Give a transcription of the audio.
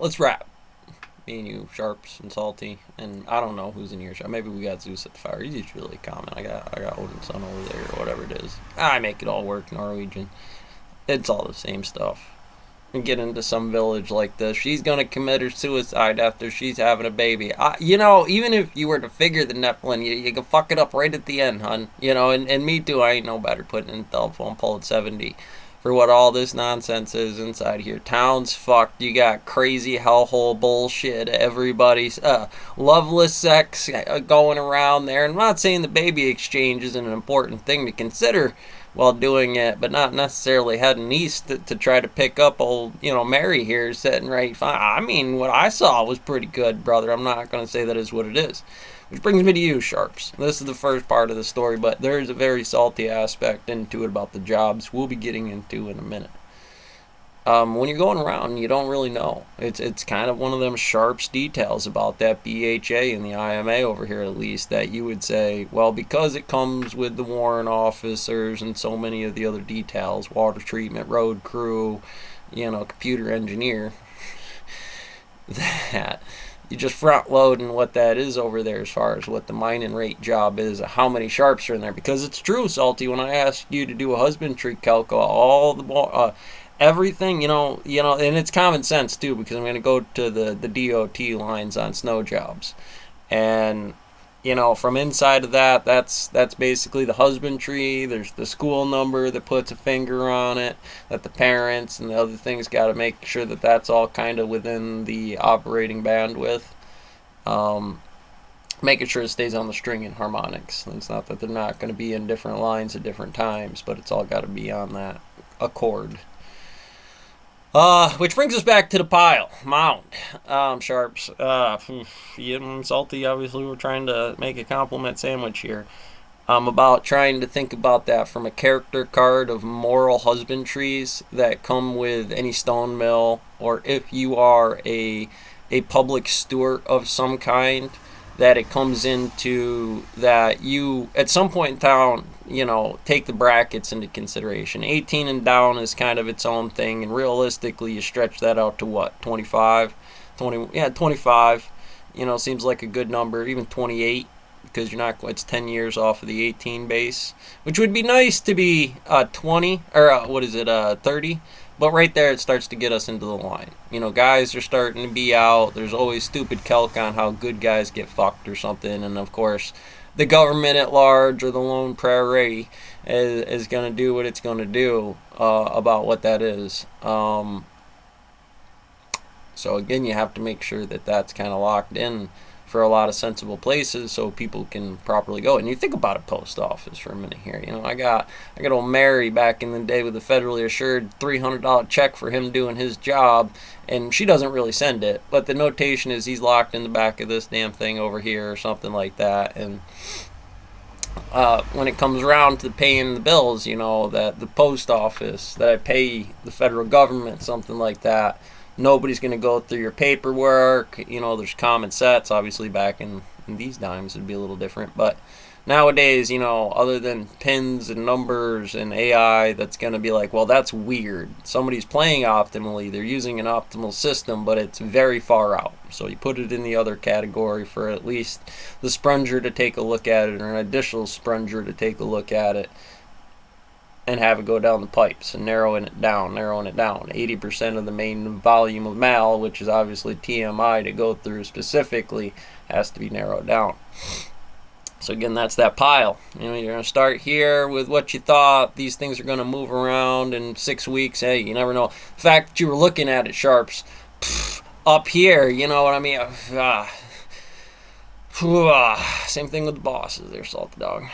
let's wrap. Me and you, Sharps and Salty, and I don't know who's in your shop. Maybe we got Zeus at the fire. He's really common. I got Odin's son over there, or whatever it is. I make it all work, Norwegian. It's all the same stuff. And get into some village like this. She's gonna commit her suicide after she's having a baby. Even if you were to figure the Nephilim, you can fuck it up right at the end, hun. And me too. I ain't no better putting in the telephone pole at 70 for what all this nonsense is inside here. Town's fucked. You got crazy hellhole bullshit. Everybody's loveless sex going around there. And I'm not saying the baby exchange isn't an important thing to consider while doing it, but not necessarily heading east to try to pick up old, Mary here sitting right fine. I mean, what I saw was pretty good, brother. I'm not going to say that is what it is. Which brings me to you, Sharps. This is the first part of the story, but there is a very salty aspect into it about the jobs we'll be getting into in a minute. When you're going around, you don't really know. It's kind of one of them Sharps details about that BHA and the IMA over here, at least, that you would say, well, because it comes with the warrant officers and so many of the other details, water treatment, road crew, computer engineer, that you just front loading what that is over there as far as what the mining rate job is, how many Sharps are in there. Because it's true, Salty, when I asked you to do a husbandry calc, all the everything, and it's common sense too, because I'm going to go to the DOT lines on snow jobs, and from inside of that's basically the husbandry. There's the school number that puts a finger on it, that the parents and the other things got to make sure that that's all kind of within the operating bandwidth, making sure it stays on the string in harmonics. It's not that they're not going to be in different lines at different times, but it's all got to be on that accord. Which brings us back to the pile. Mound. Sharps. Salty, obviously we're trying to make a compliment sandwich here. About trying to think about that from a character card of moral husbandries that come with any stone mill, or if you are a public steward of some kind, that it comes into that you, at some point in town, take the brackets into consideration. 18 and down is kind of its own thing, and realistically, you stretch that out to what, 25? 25. Seems like a good number, even 28, because it's 10 years off of the 18 base, which would be nice to be 20, or 30. But right there, it starts to get us into the line. Guys are starting to be out. There's always stupid calc on how good guys get fucked or something. And, of course, the government at large or the lone prairie is going to do what it's going to do about what that is. So, again, you have to make sure that that's kind of locked in for a lot of sensible places so people can properly go. And you think about a post office for a minute here. I got old Mary back in the day with a federally assured $300 check for him doing his job, and she doesn't really send it, but the notation is he's locked in the back of this damn thing over here or something like that. And when it comes around to paying the bills, that the post office, that I pay the federal government, something like that, nobody's going to go through your paperwork. There's common sets. Obviously, back in these times, it'd be a little different. But nowadays, other than pins and numbers and AI, that's going to be like, well, that's weird. Somebody's playing optimally. They're using an optimal system, but it's very far out. So you put it in the other category for at least the sprunger to take a look at it, or an additional sprunger to take a look at it, and have it go down the pipes and narrowing it down. 80% of the main volume of mal, which is obviously TMI to go through specifically, has to be narrowed down. So again, that's that pile. You're going to start here with what you thought. These things are going to move around in 6 weeks. Hey, you never know. The fact that you were looking at it, Sharps, up here, you know what I mean? Same thing with the bosses there, Salty Dog.